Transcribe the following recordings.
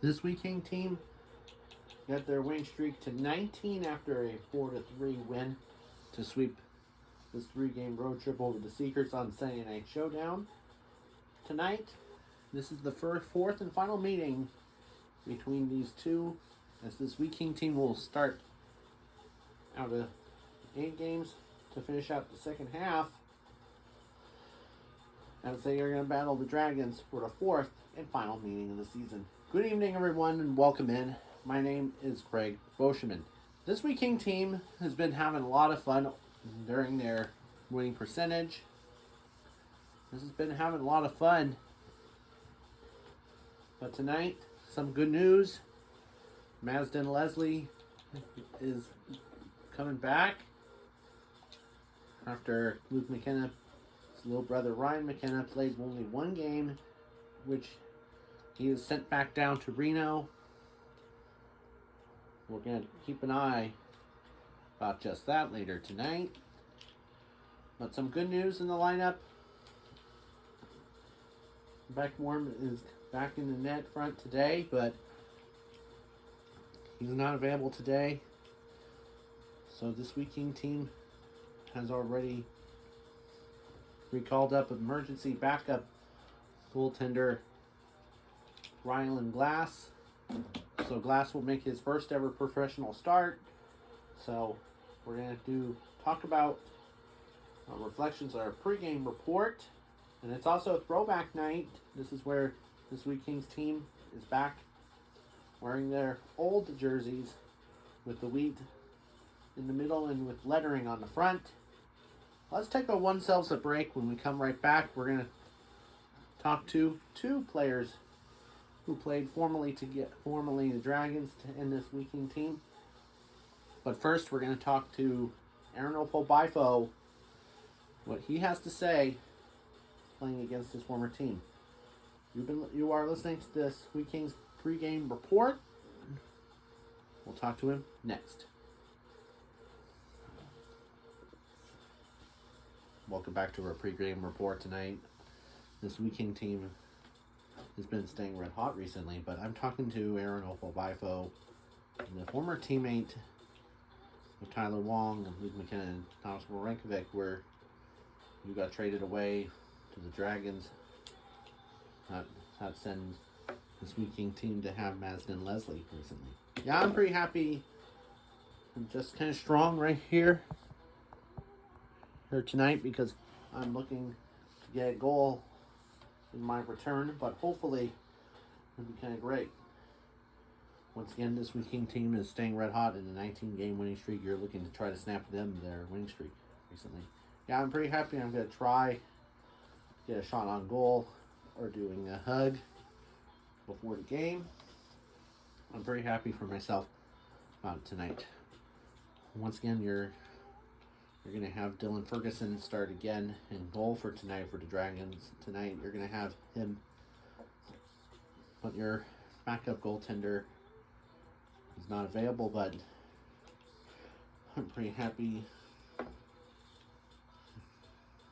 This weekend team got their winning streak to 19 after a 4-3 win to sweep this 3-game road trip over the Seekers on Sunday Night Showdown. Tonight, this is the fourth and final meeting between these two, as this weekend team will start out of 8 games to finish out the second half, as they are going to battle the Dragons for the fourth and final meeting of the season. Good evening, everyone, and welcome in. My name is Craig Boscheman. This weekend team has been having a lot of fun during their winning percentage. This has been having a lot of fun. But tonight, some good news. Mazden Leslie is coming back after Luke McKenna's little brother Ryan McKenna played only one game, which he is sent back down to Reno. We're going to keep an eye about just that later tonight. But some good news in the lineup. Beckmore is back in the net front today, but he's not available today. So this weekend team has already recalled up emergency backup goaltender Rylan Glass. So Glass will make his first ever professional start. So we're going to talk about reflections on our pregame report. And it's also a throwback night. This is where this weekend's team is back wearing their old jerseys with the wheat in the middle and with lettering on the front. Let's take ourselves a break. When we come right back, we're going to talk to two players who played formerly the Dragons in this weekend team. But first, we're going to talk to Aaron Opal-Bifo, what he has to say playing against his former team. You are listening to this weekend's pregame report. We'll talk to him next. Welcome back to our pregame report tonight. This weekend team has been staying red hot recently, but I'm talking to Aaron Opal-Bifo, the former teammate of Tyler Wong and Luke McKenna and Thomas Warenkovic, where you got traded away to the Dragons. That sends this weekend team to have Mazden Leslie recently. Yeah, I'm pretty happy. I'm just kind of strong right here tonight because I'm looking to get a goal in my return, but hopefully it'll be kind of great. Once again, this weekend team is staying red hot in a 19-game winning streak. You're looking to try to snap them their winning streak recently. Yeah, I'm pretty happy. I'm going to try get a shot on goal or doing a hug before the game. I'm very happy for myself about tonight. Once again, you're going to have Dylan Ferguson start again in goal for tonight for the Dragons. Tonight, you're going to have him, but your backup goaltender is not available, but I'm pretty happy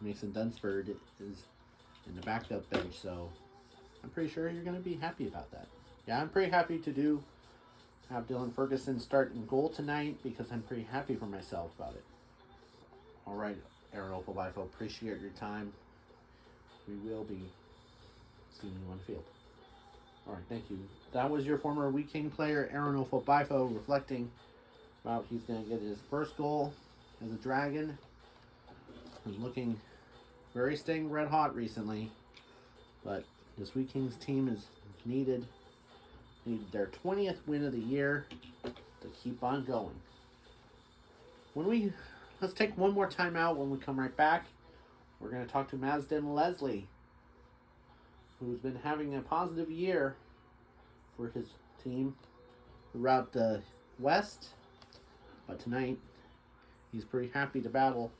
Mason Dunsford is in the backup bench, so I'm pretty sure you're going to be happy about that. Yeah, I'm pretty happy to have Dylan Ferguson start in goal tonight because I'm pretty happy for myself about it. All right, Aaron Opal-Bifo, appreciate your time. We will be seeing you on the field. All right, thank you. That was your former weekend player, Aaron Opal-Bifo, reflecting about he's going to get his first goal as a Dragon. He's looking very staying red hot recently, but this weekend's team is needed their 20th win of the year to keep on going. Let's take one more time out. When we come right back, we're going to talk to Mazden Leslie, who's been having a positive year for his team throughout the West. But tonight, he's pretty happy to battle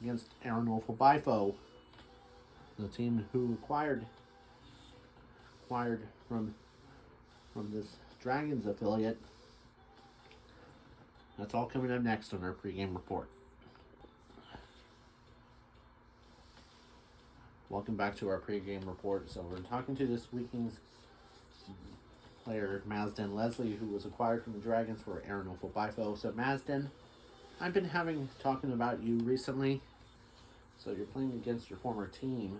against Aaron Opal-Bifo, the team who acquired from this Dragons affiliate. That's all coming up next on our pregame report. Welcome back to our pregame report. So we're talking to this weekend's player Mazden Leslie, who was acquired from the Dragons for Aaron Ofo. So Mazden, I've been talking about you recently. So you're playing against your former team,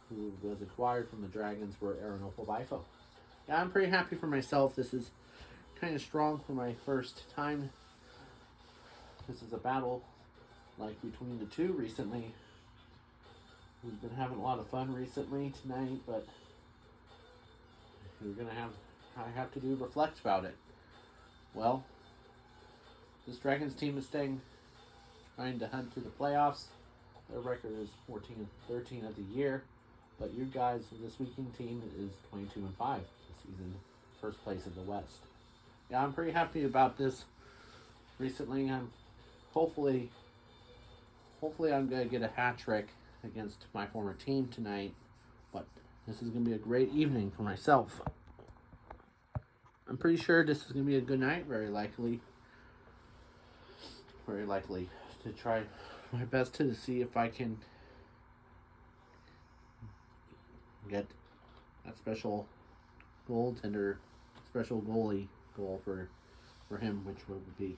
who was acquired from the Dragons for Aaron Ofo. Yeah, I'm pretty happy for myself. This is kind of strong for my first time. This is a battle like between the two recently. We've been having a lot of fun recently tonight, but I have to reflect about it. Well, this Dragons team is trying to hunt through the playoffs. Their record is 14-13 of the year, but you guys, this Viking team is 22-5 this season, first place in the West. Yeah, I'm pretty happy about this. Recently, hopefully I'm gonna get a hat trick against my former team tonight, but this is gonna be a great evening for myself. I'm pretty sure this is gonna be a good night. Very likely to try my best to see if I can get that special goaltender, special goalie goal for him, which would be.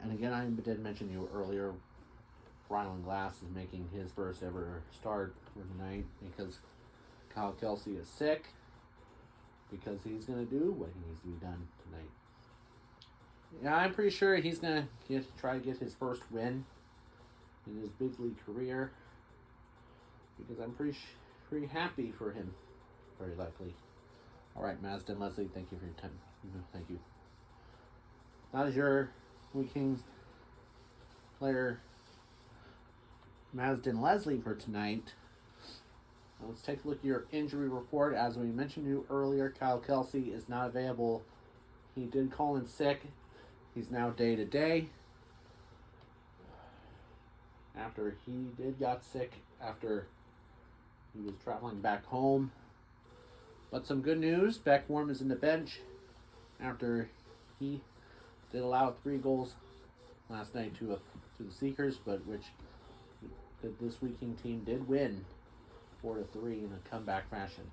And again, I did mention you earlier, Rylan Glass is making his first ever start for tonight because Kyle Kelsey is sick, because he's going to do what he needs to be done tonight. Yeah, I'm pretty sure he's going to try to get his first win in his big league career, because I'm pretty happy for him, very likely. All right, Mazden Leslie, thank you for your time. Thank you. That is your Kings player Mazden Leslie for tonight. Now let's take a look at your injury report. As we mentioned to you earlier, Kyle Kelsey is not available. He did call in sick. He's now day to day. After he got sick after he was traveling back home. But some good news, Beckworm is in the bench after he did allow 3 goals last night to the Seekers, but which this Viking team did win 4-3 in a comeback fashion.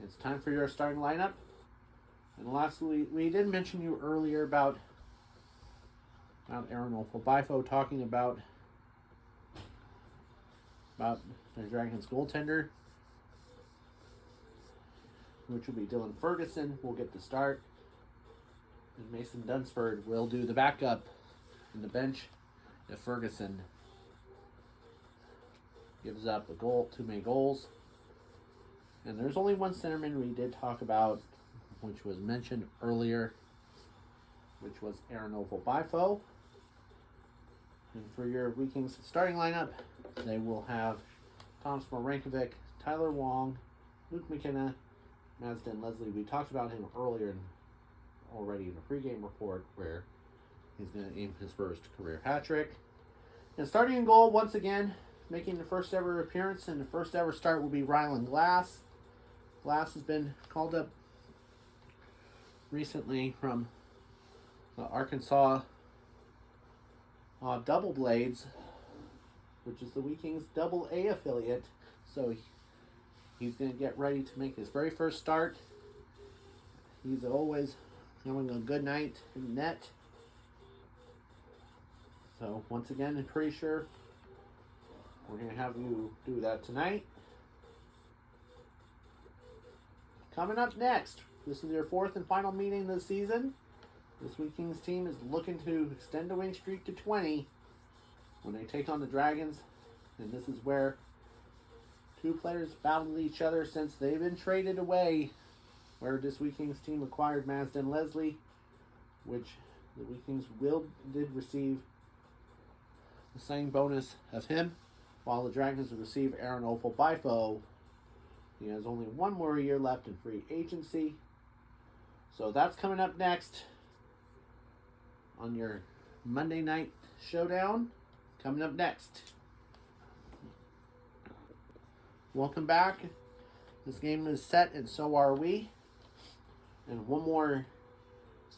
It's time for your starting lineup. And lastly, we did mention you earlier about Aaron Ofo talking about the Dragons goaltender, which will be Dylan Ferguson, will get the start. And Mason Dunsford will do the backup in the bench if Ferguson gives up 2 main goals. And there's only one centerman we did talk about, which was mentioned earlier, which was Aaron Ofo. And for your Vikings starting lineup, they will have Thomas Morankovic, Tyler Wong, Luke McKenna, Mazden Leslie. We talked about him earlier already in the pregame report, where he's going to aim his first career hat trick. And starting in goal, once again, making the first ever appearance and the first ever start will be Rylan Glass. Glass has been called up recently from the Arkansas Double Blades, which is the Vikings Double A affiliate. So he's going to get ready to make his very first start. He's always having a good night in net. So once again, I'm pretty sure we're going to have you do that tonight. Coming up next, this is your 4th and final meeting of the season. This Vikings team is looking to extend the winning streak to 20 when they take on the Dragons. And this is where 2 players battled each other since they've been traded away, where this Vikings team acquired Mazden Leslie, which the Vikings did receive the signing bonus of him, while the Dragons will receive Aaron Ofo. He has only 1 more year left in free agency. So that's coming up next on your Monday night showdown. Coming up next. Welcome back. This game is set, and so are we. And one more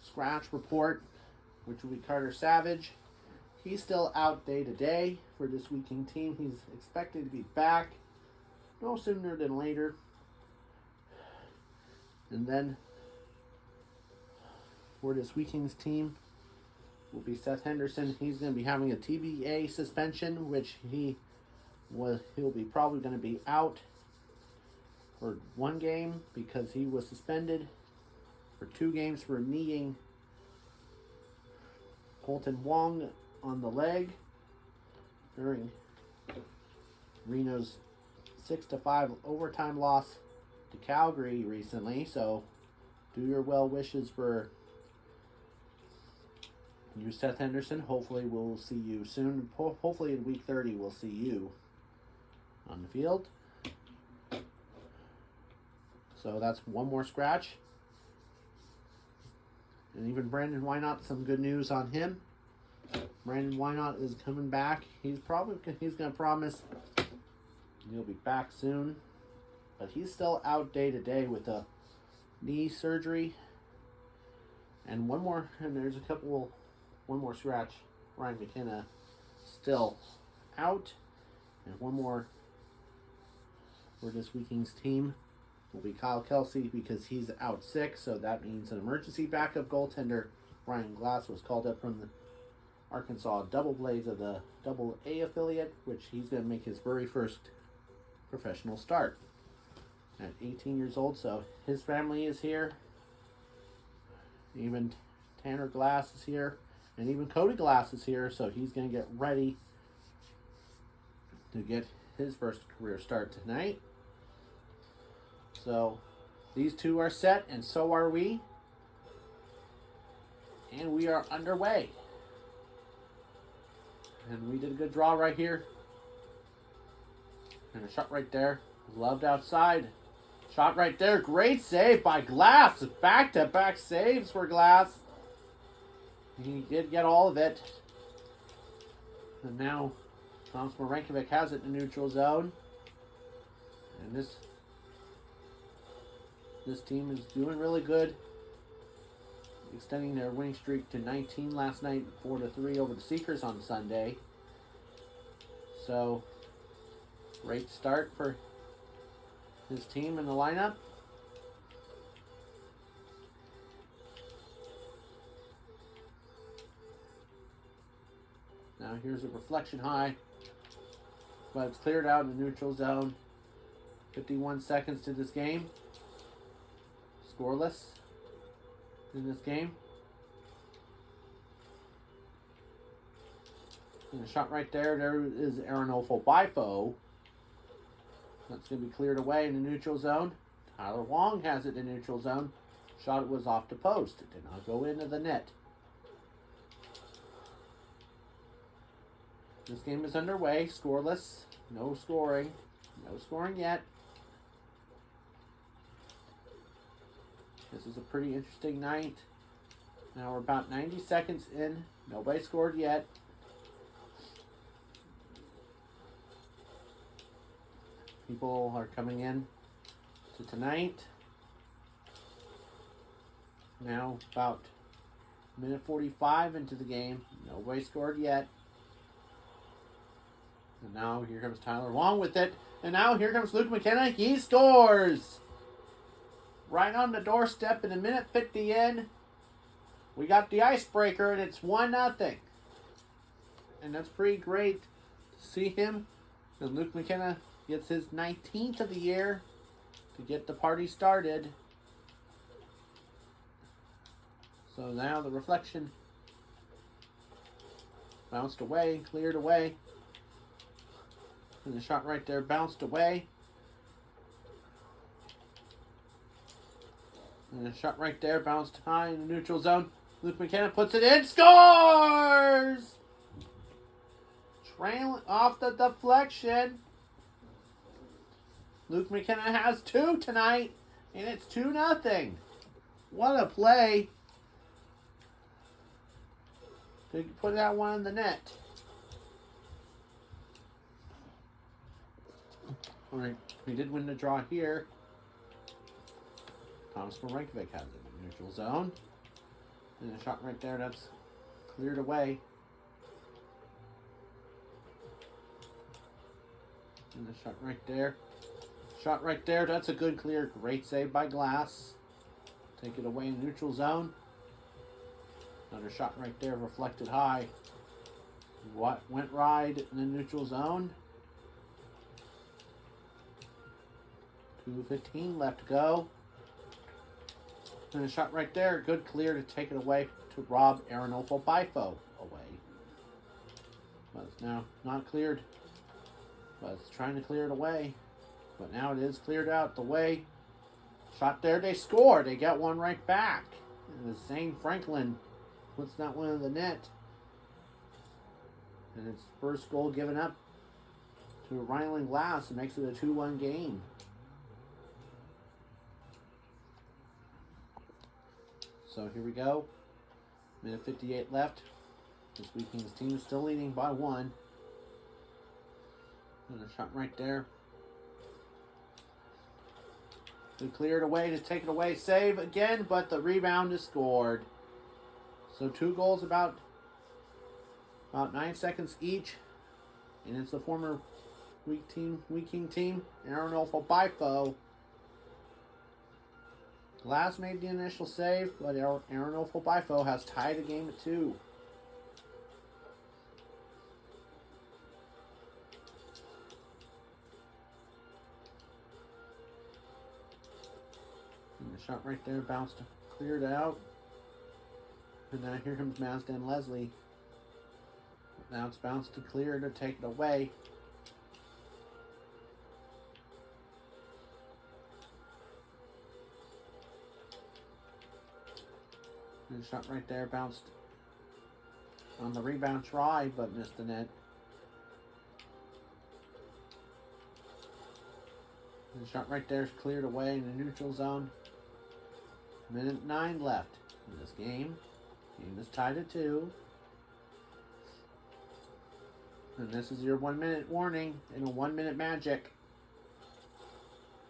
scratch report, which will be Carter Savage. He's still out day to day for this Viking team. He's expected to be back no sooner than later. And then for this weekend's team will be Seth Henderson. He's going to be having a TBA suspension, which he'll be probably going to be out for one game because he was suspended for 2 games for kneeing Colton Wong on the leg during Reno's 6-5 overtime loss to Calgary recently. So do your well wishes for you, Seth Henderson. Hopefully we'll see you soon. Hopefully in week 30 we'll see you on the field. So that's one more scratch. And even Brandon Wynot, some good news on him. Brandon Wynot is coming back. He's going to promise he'll be back soon. But he's still out day to day with a knee surgery. And one more scratch. Ryan McKenna still out. And one more for this weekend's team will be Kyle Kelsey because he's out sick. So that means an emergency backup goaltender, Ryan Glass, was called up from the Arkansas Double Blades of the Double A affiliate, which he's going to make his very first professional start at 18 years old. So his family is here. Even Tanner Glass is here. And even Cody Glass is here. So he's going to get ready to get his first career start tonight. So these two are set, and so are we. And we are underway. And we did a good draw right here. And a shot right there. Loved outside. Shot right there. Great save by Glass. Back-to-back saves for Glass. He did get all of it. And now Thomas Morankovic has it in the neutral zone. And this team is doing really good. Extending their winning streak to 19 last night, 4-3 over the Seekers on Sunday. So, great start for his team in the lineup. Now here's a reflection high, but it's cleared out in the neutral zone. 51 seconds to this game. Scoreless in this game. And a shot right there. There is Aaron Ofo-Bifo. That's going to be cleared away in the neutral zone. Tyler Wong has it in the neutral zone. Shot was off the post. It did not go into the net. This game is underway. Scoreless. No scoring. No scoring yet. This is a pretty interesting night. Now we're about 90 seconds in. Nobody scored yet. People are coming in to tonight. Now about minute 45 into the game. Nobody scored yet. And now here comes Tyler Wong with it. And now here comes Luke McKenna. He scores! Right on the doorstep in a minute 50 in. We got the icebreaker and it's 1-0. And that's pretty great to see him. And Luke McKenna gets his 19th of the year to get the party started. So now the reflection bounced away, cleared away. And the shot right there bounced away. And the shot right there bounced high in the neutral zone. Luke McKenna puts it in. Scores! Trailing off the deflection. Luke McKenna has 2 tonight. And it's 2-0. What a play. To put that one in the net. Alright, we did win the draw here. Thomas Morankovic has it in the neutral zone. And a shot right there, that's cleared away. And a shot right there. Shot right there, that's a good clear. Great save by Glass. Take it away in the neutral zone. Another shot right there, reflected high. What went wide in the neutral zone. 2:15 left to go. And a shot right there, good clear to take it away to rob Aranolfo Bifo away. But it's now not cleared. But it's trying to clear it away. But now it is cleared out the way. Shot there, they score. They get one right back. And the Zane Franklin puts that one in the net. And it's first goal given up to Ryland Glass. It makes it a 2-1 game. So here we go. Minute 58 left. This weekend's team is still leading by 1. And a shot right there. They cleared away to take it away. Save again, but the rebound is scored. So 2 goals about 9 seconds each. And it's the former Weeking team, Aranolfo Bifo. Glass made the initial save, but Aranolfo Bifo has tied the game at 2. And the shot right there bounced, cleared out. And now here comes Mazdan Leslie. Now it's bounced to clear to take it away. And the shot right there bounced on the rebound try, but missed the net. And the shot right there is cleared away in the neutral zone. Minute 9 left in this game. Game is tied at 2. And this is your 1-minute warning in a 1-minute magic.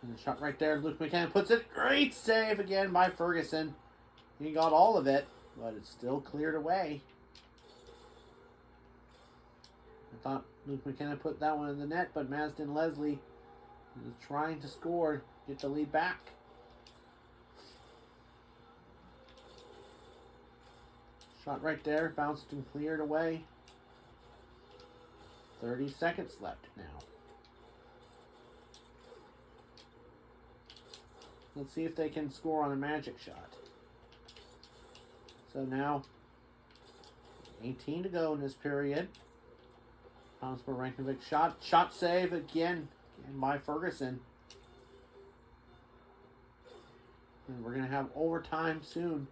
And the shot right there, Luke McKenna puts it. Great save again by Ferguson. He got all of it, but it's still cleared away. I thought Luke McKenna put that one in the net, but Mazdan Leslie is trying to score, get the lead back. Shot right there, bounced and cleared away. 30 seconds left now. Let's see if they can score on a magic shot. So now, 18 to go in this period. Thomas Rankovic shot save again by Ferguson. And we're going to have overtime soon.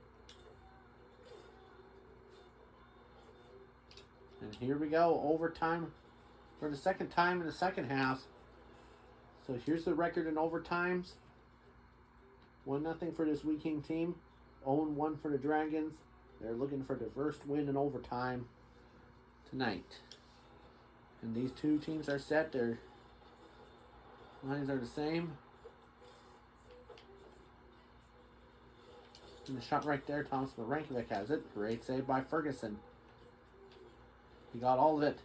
And here we go, overtime for the second time in the second half. So here's the record in overtimes. 1-0 for this Weeking team. 0-1 for the Dragons. They're looking for their first win in overtime tonight. And these two teams are set. Their lines are the same. And the shot right there, Thomas Rankovic has it. Great save by Ferguson. He got all of it.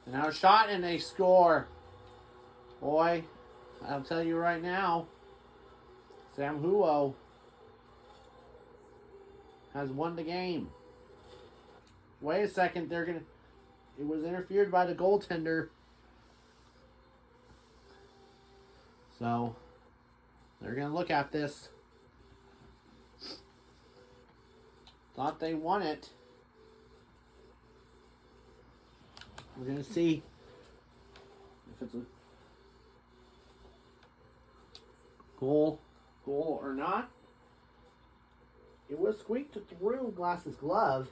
And now a shot and they score. Boy, I'll tell you right now, Sam Huo has won the game. Wait a second, it was interfered by the goaltender. So, they're gonna look at this. Thought they won it. We're gonna see if it's a goal or not. It was squeaked through Glass's glove.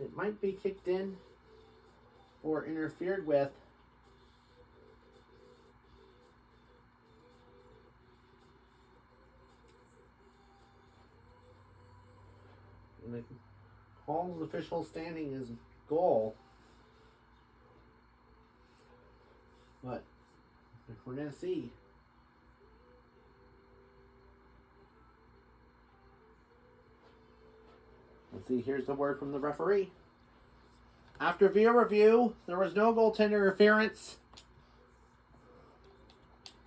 It might be kicked in or interfered with. And the Hall's official standing is goal. But we're going to see. Let's see, here's the word from the referee. After via review, there was no goaltender interference.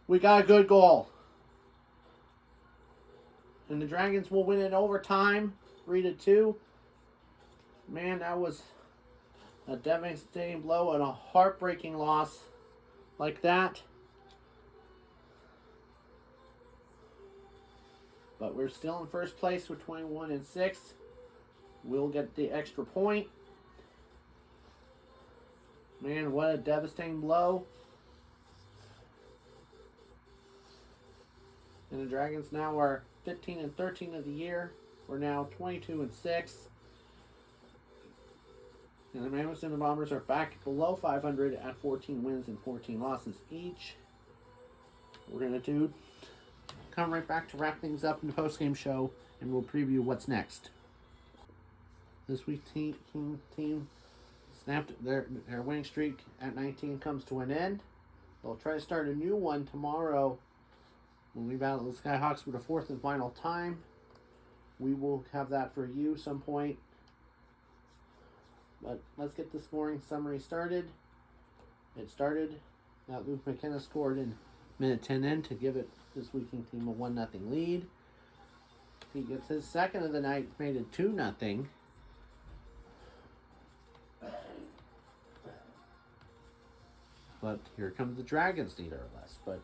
We got a good goal. And the Dragons will win in overtime, 3-2. Man, that was a devastating blow and a heartbreaking loss like that. But we're still in first place with 21-6. We'll get the extra point. Man, what a devastating blow. And the Dragons now are 15-13 of the year. We're now 22-6. And the Mammoths and the Bombers are back below 500 at 14 wins and 14 losses each. We're going to come right back to wrap things up in the post-game show, and we'll preview what's next. This week's team snapped their winning streak at 19 comes to an end. They'll try to start a new one tomorrow when we battle the Skyhawks for the fourth and final time. We will have that for you some point. But let's get the scoring summary started. It started that Luke McKenna scored in minute 10 in to give it this weekend team a 1-0 lead. He gets his second of the night, made it 2-0. But here comes the Dragons, neither or less. But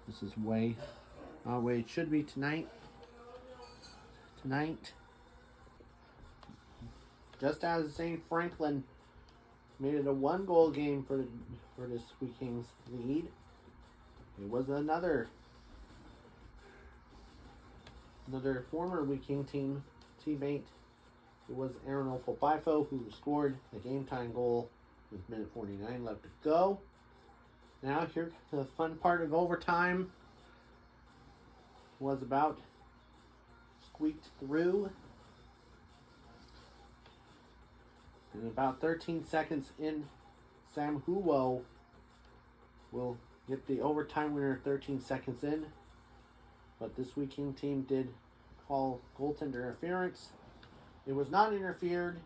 this is way it should be tonight. Just as St. Franklin made it a 1-goal game for this weekend's lead, it was another former Weeking team teammate. It was Aaron Ofo-Bifo who scored the game-time goal with minute 49 left to go. Now here, the fun part of overtime was about squeaked through. And about 13 seconds in, Sam Huwo will get the overtime winner 13 seconds in. But this weekend team did call goaltender interference. It was not interfered.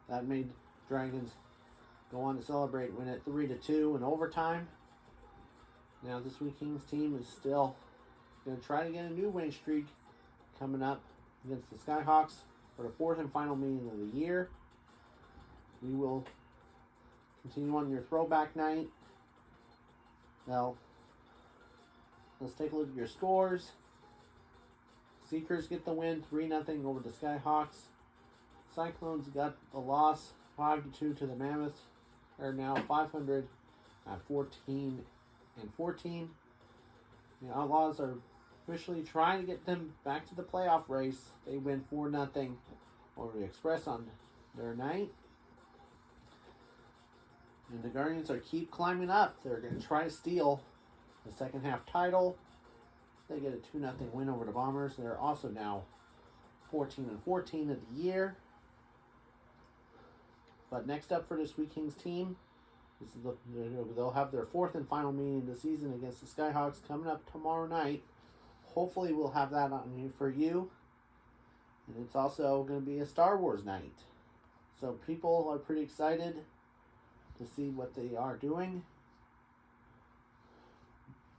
That made Dragons go on to celebrate, win it 3-2 in overtime. Now this weekend's team is still going to try to get a new win streak coming up against the Skyhawks for the fourth and final meeting of the year. We will continue on your throwback night. Now, let's take a look at your scores. Seekers get the win 3-0 over the Skyhawks. Cyclones got the loss 5-2 to the Mammoths. They're now 500 at 14-14. The Outlaws are officially trying to get them back to the playoff race. They win 4-0 over the Express on their night. And the Guardians keep climbing up. They're going to try to steal the second half title. They get a 2-0 win over the Bombers. They're also now 14-14 of the year. But next up for this weekend's team, they'll have their fourth and final meeting of the season against the Skyhawks coming up tomorrow night. Hopefully we'll have that on for you. And it's also going to be a Star Wars night. So people are pretty excited to see what they are doing.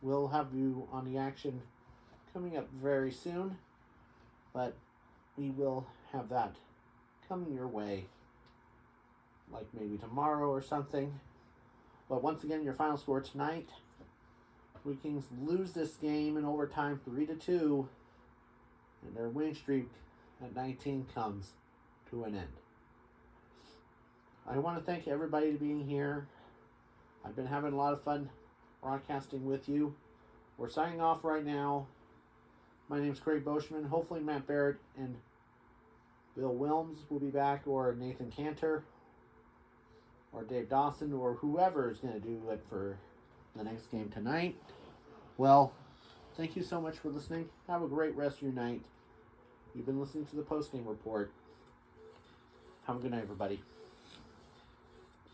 We'll have you on the action coming up very soon. But we will have that coming your way, like maybe tomorrow or something. But once again, your final score tonight. Vikings lose this game in overtime 3-2. And their winning streak at 19 comes to an end. I want to thank everybody for being here. I've been having a lot of fun broadcasting with you. We're signing off right now. My name's Craig Boschman. Hopefully Matt Barrett and Bill Wilms will be back, or Nathan Cantor, or Dave Dawson, or whoever is going to do it for the next game tonight. Well, thank you so much for listening. Have a great rest of your night. You've been listening to the post-game report. Have a good night, everybody.